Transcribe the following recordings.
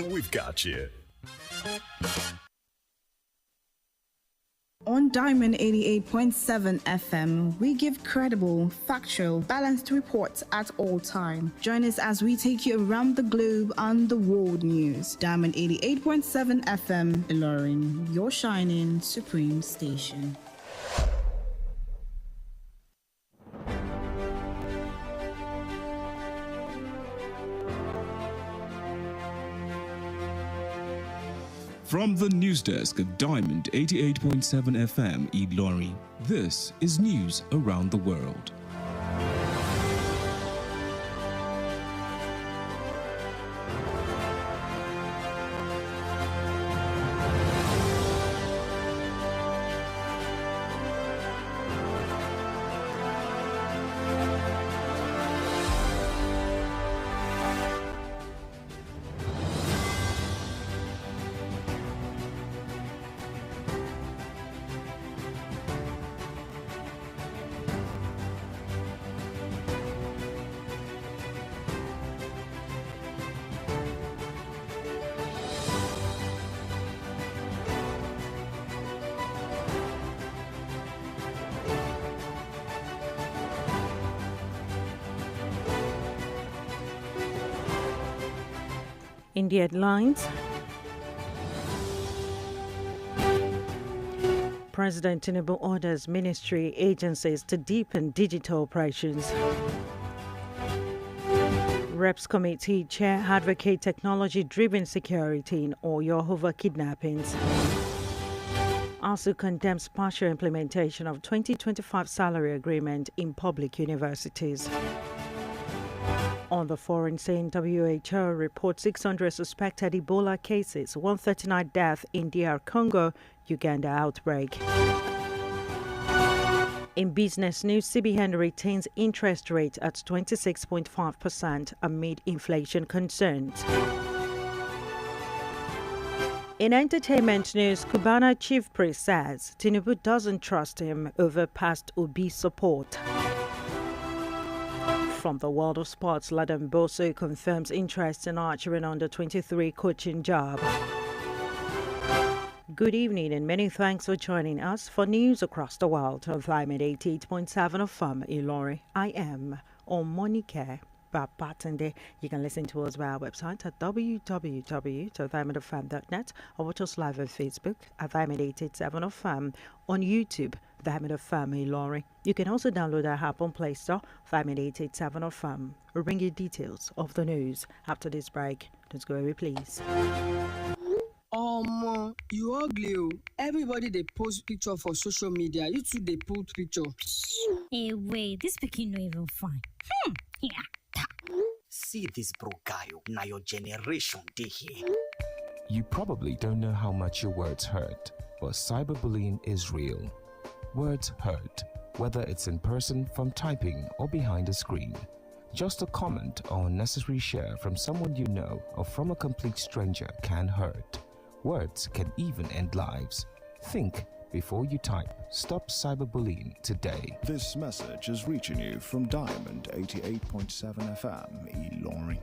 We've got you. On Diamond 88.7 FM, we give credible, factual, balanced reports at all time. Join us as we take you around the globe on the world news. Diamond 88.7 FM, Ilorin, your shining supreme station. From the news desk of Diamond 88.7 FM Ilorin, this is news around the world. In the headlines, President Tinubu orders ministry agencies to deepen digital operations. Reps Committee Chair advocate technology-driven security in Oyo over kidnappings. ASU condemns partial implementation of 2025 salary agreement in public universities. On the foreign scene, WHO reports 600 suspected Ebola cases, 139 deaths in DR Congo, Uganda outbreak. In business news, CBN retains interest rate at 26.5% amid inflation concerns. In entertainment news, Cubana chief priest says Tinubu doesn't trust him over past Obi support. From the world of sports, Ladan Boso confirms interest in archery under 23 coaching job. Good evening and many thanks for joining us for news across the world on Climate 88.7 of Ilorin. I am Omonike. Babatunde. You can listen to us via our website at www.diamondfm.net or watch us live on Facebook at Diamond 887 of on YouTube, Diamond FM Ilorin. You can also download our app on Play Store, Diamond 887 of We'll bring you details of the news after this break. Don't go away, please. You ugly. Everybody they post picture for social media. You too they put picture. Hey, wait, this picking no even fine. Yeah. See this bro guy, now your generation dey here. You probably don't know how much your words hurt, but cyberbullying is real. Words hurt, whether it's in person, from typing, or behind a screen. Just a comment or unnecessary share from someone you know or from a complete stranger can hurt. Words can even end lives. Think before you type. Stop cyberbullying today. This message is reaching you from Diamond 88.7 FM Ilorin.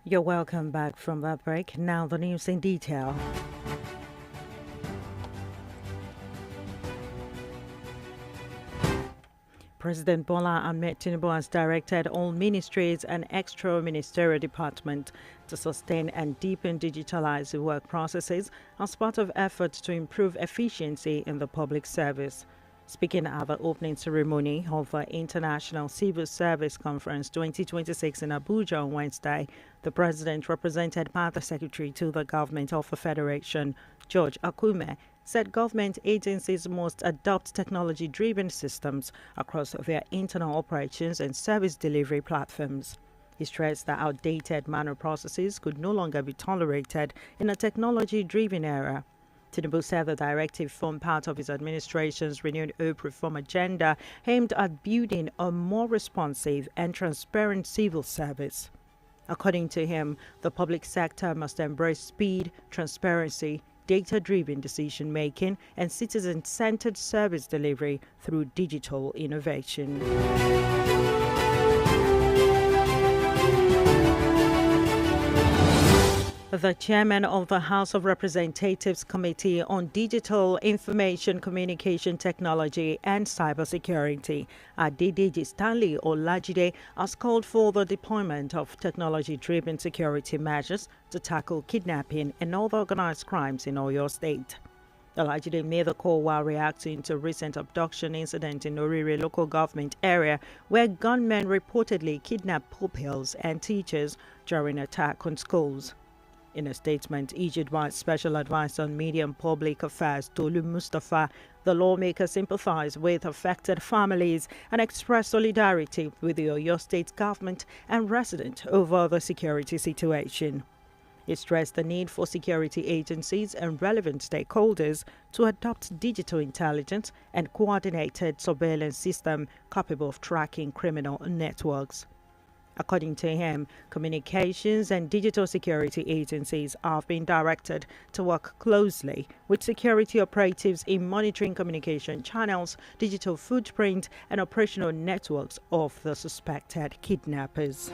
You're welcome back from that break. Now the news in detail. President Bola Ahmed Tinubu has directed all ministries and extra-ministerial departments to sustain and deepen digitalized work processes as part of efforts to improve efficiency in the public service. Speaking at the opening ceremony of the International Civil Service Conference 2026 in Abuja on Wednesday, the President, represented by the Secretary to the Government of the Federation, George Akume, said government agencies must adopt technology-driven systems across their internal operations and service delivery platforms. He stressed that outdated manual processes could no longer be tolerated in a technology-driven era. Tinubu said the directive formed part of his administration's renewed hope reform agenda aimed at building a more responsive and transparent civil service. According to him, the public sector must embrace speed, transparency, data-driven decision-making, and citizen-centered service delivery through digital innovation. The chairman of the House of Representatives Committee on Digital Information Communication Technology and Cybersecurity, Adedeji Stanley Olajide, has called for the deployment of technology-driven security measures to tackle kidnapping and other organized crimes in Oyo State. Olajide made the call while reacting to a recent abduction incident in Orire local government area where gunmen reportedly kidnapped pupils and teachers during an attack on schools. In a statement issued by Special Advisor on Media and Public Affairs, Tolu Mustafa, the lawmaker sympathized with affected families and expressed solidarity with the Oyo State government and residents over the security situation. He stressed the need for security agencies and relevant stakeholders to adopt digital intelligence and coordinated surveillance system capable of tracking criminal networks. According to him, communications and digital security agencies have been directed to work closely with security operatives in monitoring communication channels, digital footprint, and operational networks of the suspected kidnappers.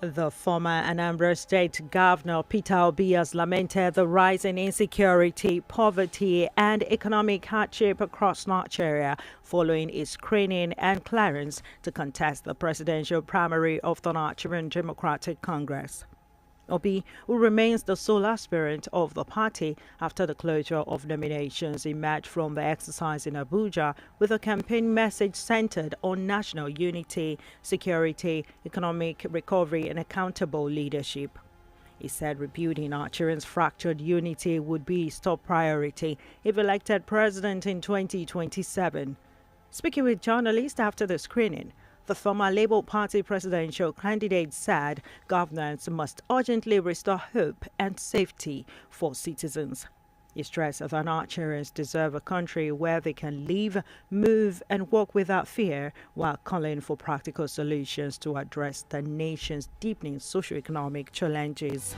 The former Anambra State Governor Peter Obi has lamented the rise in insecurity, poverty, and economic hardship across Nigeria following his screening and clearance to contest the presidential primary of the Nigerian Democratic Congress. Obi, who remains the sole aspirant of the party after the closure of nominations, emerged from the exercise in Abuja with a campaign message centered on national unity, security, economic recovery, and accountable leadership. He said rebuilding Nigerians' fractured unity would be his top priority if elected president in 2027. Speaking with journalists after the screening, the former Labour Party presidential candidate said governments must urgently restore hope and safety for citizens. He stressed that Nigerians deserve a country where they can live, move, and work without fear, while calling for practical solutions to address the nation's deepening socioeconomic challenges.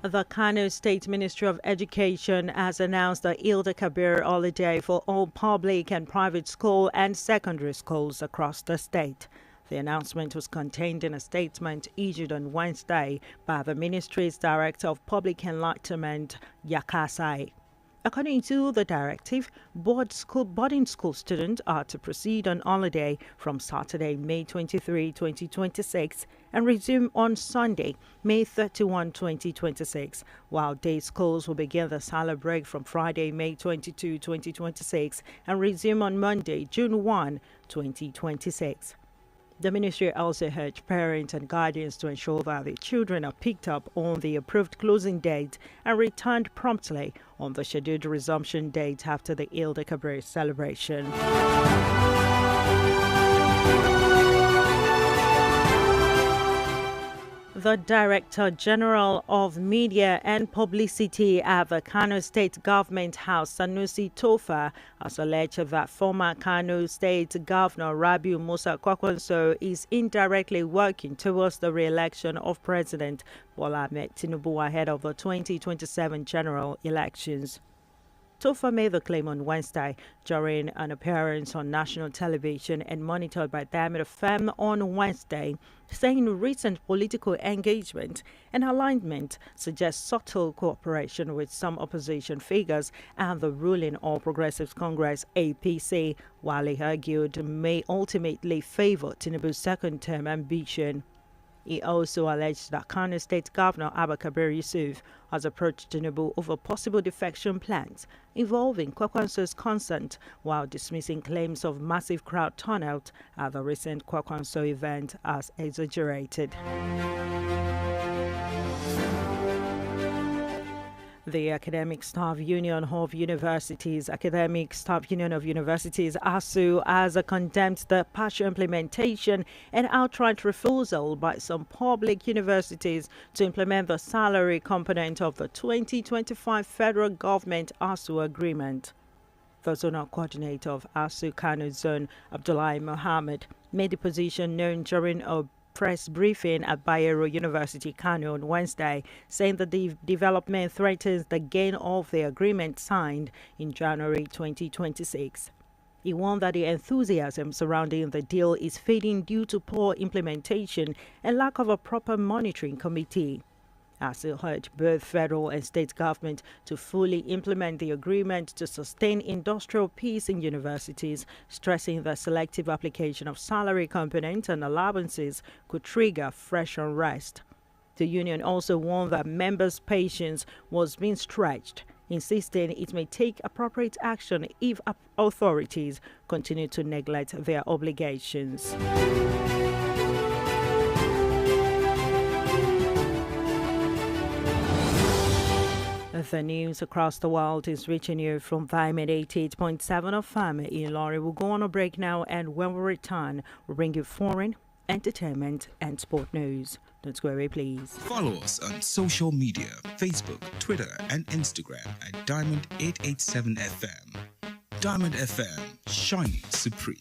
The Kano State Ministry of Education has announced the Eid-el-Kabir holiday for all public and private school and secondary schools across the state. The announcement was contained in a statement issued on Wednesday by the ministry's Director of Public Enlightenment, Yakasai. According to the directive, boarding school students are to proceed on holiday from Saturday, May 23, 2026 and resume on Sunday, May 31, 2026, while day schools will begin the summer break from Friday, May 22, 2026 and resume on Monday, June 1, 2026. The ministry also urged parents and guardians to ensure that their children are picked up on the approved closing date and returned promptly on the scheduled resumption date after the Eid-el-Kabir celebration. The Director General of Media and Publicity at the Kano State Government House, Sanusi Tofa, has alleged that former Kano State Governor Rabiu Musa Kwankwaso is indirectly working towards the re-election of President Bola Ahmed Tinubu ahead of the 2027 general elections. Tofa made the claim on Wednesday during an appearance on national television and monitored by Diamond FM on Wednesday, saying recent political engagement and alignment suggests subtle cooperation with some opposition figures and the ruling All Progressives Congress APC, while he argued may ultimately favor Tinubu's second-term ambition. He also alleged that Kano State Governor Abba Kabir Yusuf has approached Tinubu over possible defection plans involving Kwankwaso's consent, while dismissing claims of massive crowd turnout at the recent Kwankwaso event as exaggerated. The Academic Staff Union of Universities, ASU, has condemned the partial implementation and outright refusal by some public universities to implement the salary component of the 2025 federal government ASU agreement. The zonal coordinator of ASU Kano Zone, Abdullahi Mohammed, made the position known during a press briefing at Bayero University, Kano on Wednesday, saying that the development threatens the gain of the agreement signed in January 2026. He warned that the enthusiasm surrounding the deal is fading due to poor implementation and lack of a proper monitoring committee. ASU urged both federal and state government to fully implement the agreement to sustain industrial peace in universities, stressing that selective application of salary components and allowances could trigger fresh unrest. The union also warned that members' patience was being stretched, insisting it may take appropriate action if authorities continue to neglect their obligations. The news across the world is reaching you from Diamond 88.7 of FM in Lorry. We'll go on a break now, and when we return, we'll bring you foreign, entertainment, and sport news. Don't go away, please. Follow us on social media, Facebook, Twitter, and Instagram at Diamond 887 FM. Diamond FM, shining supreme.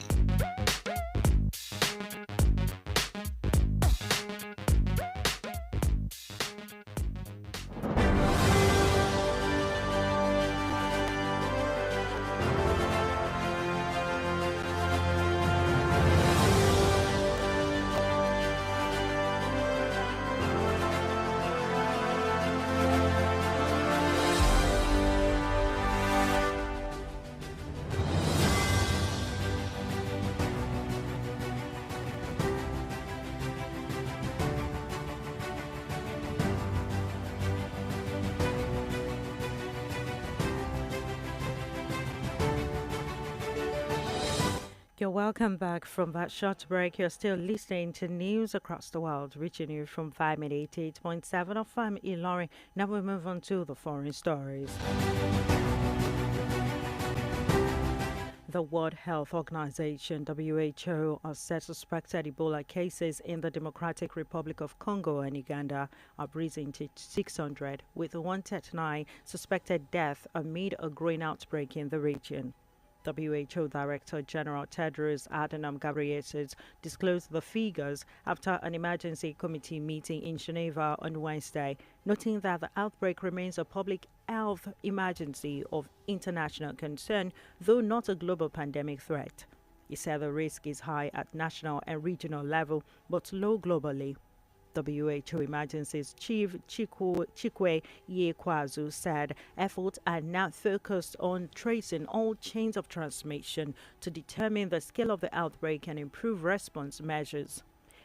You're welcome back from that short break. You're still listening to news across the world, reaching you from 588.7 of FM Ilori. Now we move on to the foreign stories. The World Health Organization, WHO, has said suspected Ebola cases in the Democratic Republic of Congo and Uganda have risen to 600, with 139 suspected deaths amid a growing outbreak in the region. WHO Director General Tedros Adhanom Ghebreyesus disclosed the figures after an emergency committee meeting in Geneva on Wednesday, noting that the outbreak remains a public health emergency of international concern, though not a global pandemic threat. He said the risk is high at national and regional level, but low globally. WHO Emergencies Chief Chikwe Yekwazu said efforts are now focused on tracing all chains of transmission to determine the scale of the outbreak and improve response measures.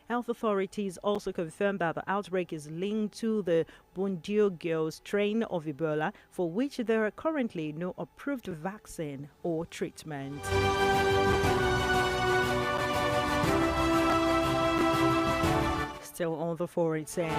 Health authorities also confirmed that the outbreak is linked to the Bundibugyo strain of Ebola, for which there are currently no approved vaccine or treatment. Still on the foreign scene,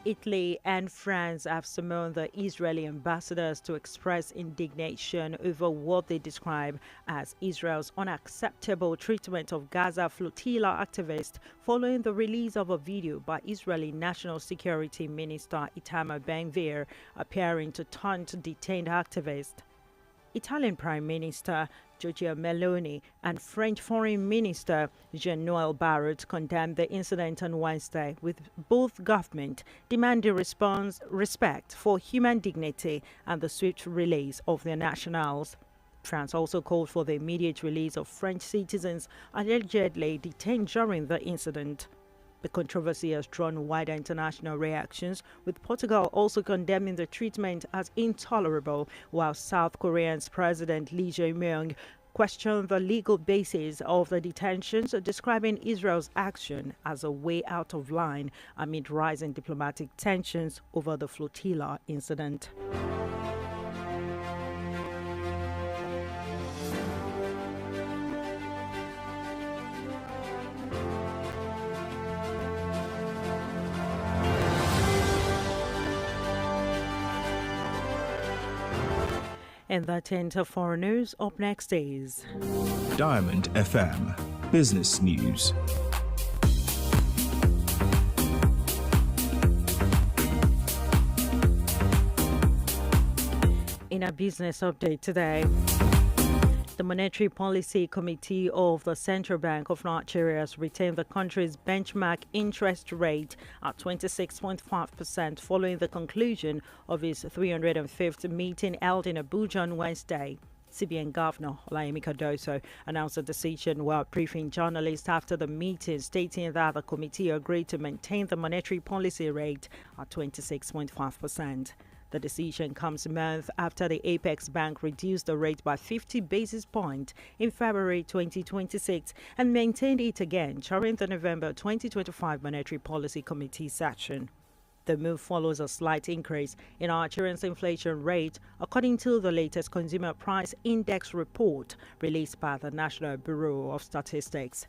Italy and France have summoned the Israeli ambassadors to express indignation over what they describe as Israel's unacceptable treatment of Gaza flotilla activists following the release of a video by Israeli National Security Minister Itamar Ben-Gvir appearing to taunt detained activists. Italian Prime Minister Giorgia Meloni and French Foreign Minister Jean-Noël Barrot condemned the incident on Wednesday, with both governments demanding respect for human dignity and the swift release of their nationals. France also called for the immediate release of French citizens allegedly detained during the incident. The controversy has drawn wider international reactions, with Portugal also condemning the treatment as intolerable, while South Korea's President Lee Jae-myung questioned the legal basis of the detentions, describing Israel's action as a way out of line amid rising diplomatic tensions over the flotilla incident. And that ends foreign news. Up next is Diamond FM Business News. in a business update today. The Monetary Policy Committee of the Central Bank of Nigeria has retained the country's benchmark interest rate at 26.5% following the conclusion of its 305th meeting held in Abuja on Wednesday. CBN Governor Olayemi Cardoso announced the decision while briefing journalists after the meeting, stating that the committee agreed to maintain the monetary policy rate at 26.5%. The decision comes a month after the Apex Bank reduced the rate by 50 basis points in February 2026 and maintained it again during the November 2025 Monetary Policy Committee session. The move follows a slight increase in Nigeria's inflation rate, according to the latest Consumer Price Index report released by the National Bureau of Statistics.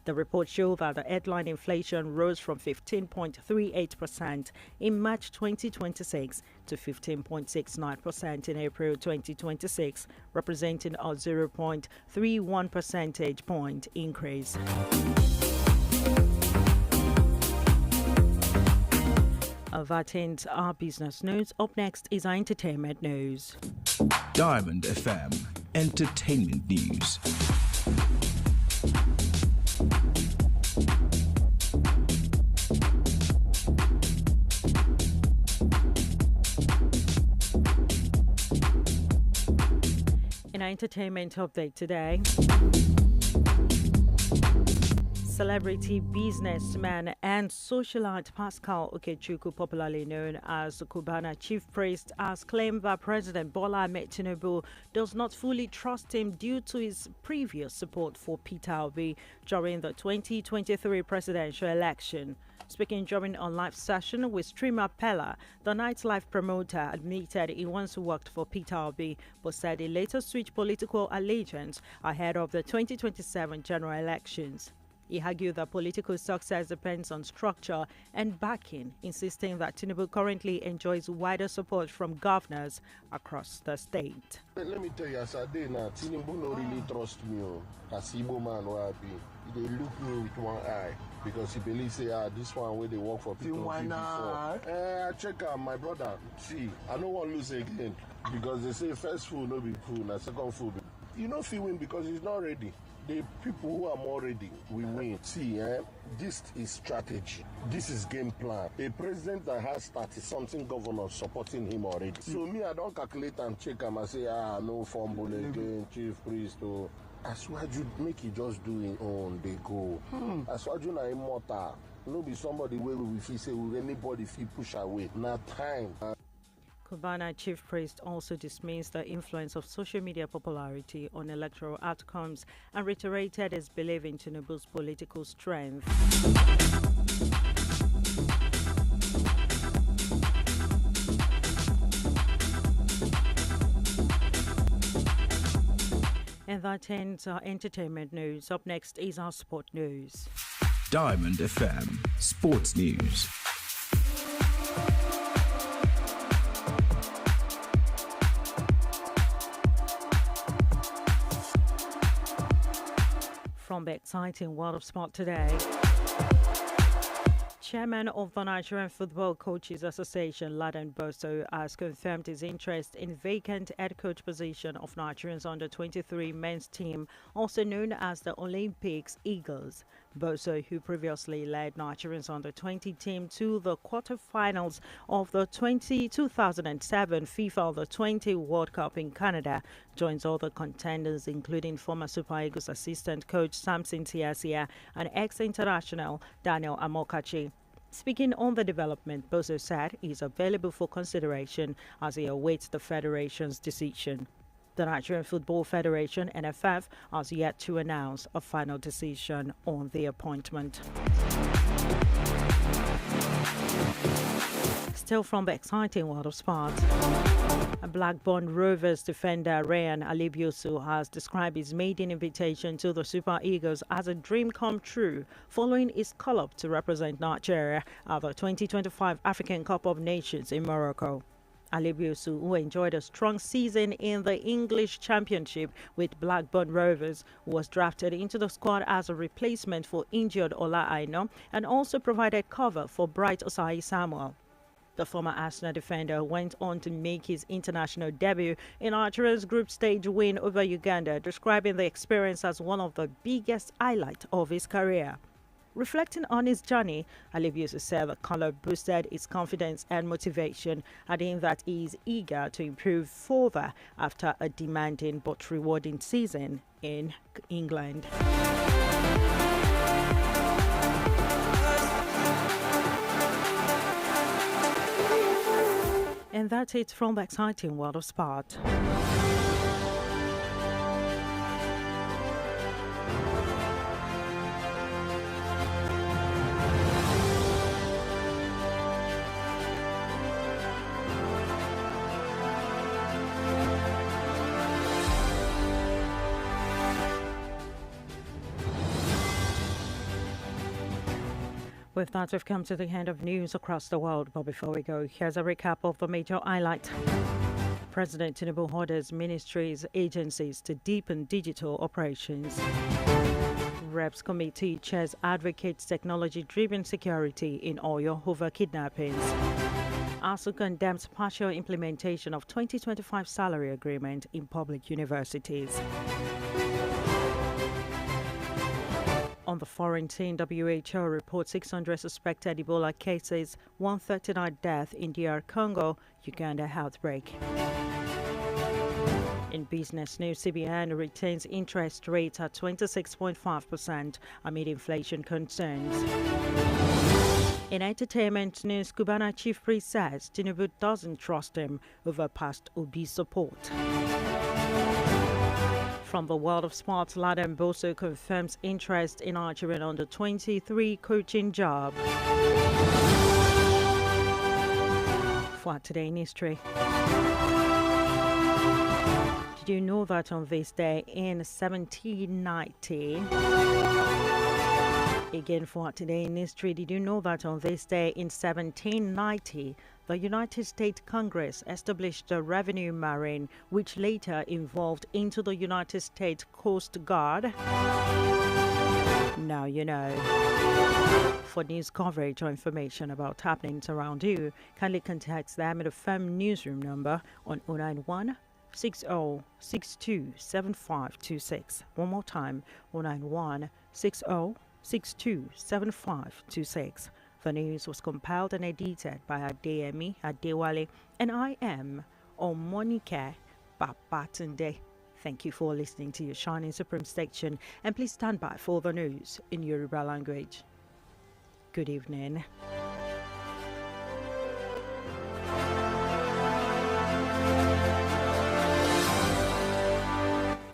The report showed that the headline inflation rose from 15.38% in March 2026 to 15.69% in April 2026, representing a 0.31 percentage point increase. That ends our business news. Up next is our entertainment news. Diamond FM Entertainment News. In our entertainment update today, celebrity businessman and socialite Pascal Okechukwu, popularly known as the Cubana chief priest, has claimed that President Bola Ahmed Tinubu does not fully trust him due to his previous support for Peter Obi during the 2023 presidential election. Speaking during a live session with streamer Pella, the nightlife promoter admitted he once worked for Peter Obi, but said he later switched political allegiance ahead of the 2027 general elections. He argued that political success depends on structure and backing, insisting that Tinubu currently enjoys wider support from governors across the state. Let me tell you, as I did now, Tinubu no really trust me. As Igbo man, where I be, they look me with one eye because he believes this one where they work for people before. I check out my brother. See, I don't want to lose again because they say first fool no be fool, now second fool. You know, if he win because he's not ready. The people who are more ready will win. See, this is strategy. This is game plan. A president that has 30-something governors supporting him already. So me, I don't calculate and check him and say, no fumble again, chief priest. As well as you make it just do it on they go. As well as you not immortal. No be somebody where we feel say with anybody feel push away. Now time. Cubana chief priest also dismissed the influence of social media popularity on electoral outcomes and reiterated his belief in Tinubu's political strength. And that ends our entertainment news. Up next is our sport news. Diamond FM Sports News. From the exciting world of sport today, Chairman of the Nigerian Football Coaches Association, Ladan Boso, has confirmed his interest in vacant head coach position of Nigeria's under-23 men's team, also known as the Olympics Eagles. Boso, who previously led Nigeria's under-20 team to the quarterfinals of the 2007 FIFA Under-20 World Cup in Canada, joins other contenders including former Super Eagles assistant coach Samson Tiasia and ex-international Daniel Amokachi. Speaking on the development, Boso said he is available for consideration as he awaits the federation's decision. The Nigerian Football Federation, NFF, has yet to announce a final decision on the appointment. Still from the exciting world of sport, Blackburn Rovers defender Ryan Alibiosu has described his maiden invitation to the Super Eagles as a dream come true following his call-up to represent Nigeria at the 2025 African Cup of Nations in Morocco. Alebiosu, who enjoyed a strong season in the English Championship with Blackburn Rovers, was drafted into the squad as a replacement for injured Ola Aina and also provided cover for Bright Osai Samuel. The former Arsenal defender went on to make his international debut in Nigeria's group stage win over Uganda, describing the experience as one of the biggest highlights of his career. Reflecting on his journey, Alebiosu said the colour boosted his confidence and motivation, adding that he is eager to improve further after a demanding but rewarding season in England. And that's it from the exciting world of sport. With that, we've come to the end of news across the world. But before we go, here's a recap of the major highlights. President Tinubu orders ministries, agencies to deepen digital operations. Reps Committee chairs advocates technology-driven security in Oyo over kidnappings. ASU condemns partial implementation of 2025 salary agreement in public universities. On the foreign scene, WHO reports 600 suspected Ebola cases, 139 deaths in DR Congo, Uganda outbreak. In business news, CBN retains interest rates at 26.5% amid inflation concerns. In entertainment news, Cubana chief priest says Tinubu doesn't trust him over past Obi support. From the world of sports, Laden Boso confirms interest in Nigerian under-23 coaching job. For today in history. Did you know that on this day in 1790, again for today in history, did you know that on this day in 1790, the United States Congress established the Revenue Marine, which later evolved into the United States Coast Guard? Now you know. For news coverage or information about happenings around you, kindly contact them at the firm newsroom number on 091 6062 7526. One more time, 091 6062 7526. The news was compiled and edited by Adeyemi Adewale, and I am Omonike Babatunde. Thank you for listening to your Shining Supreme station, and please stand by for the news in Yoruba language. Good evening.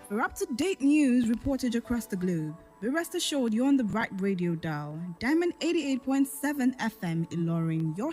For up-to-date news reported across the globe, be rest assured you're on the right radio dial. Diamond 88.7 FM Ilorin, your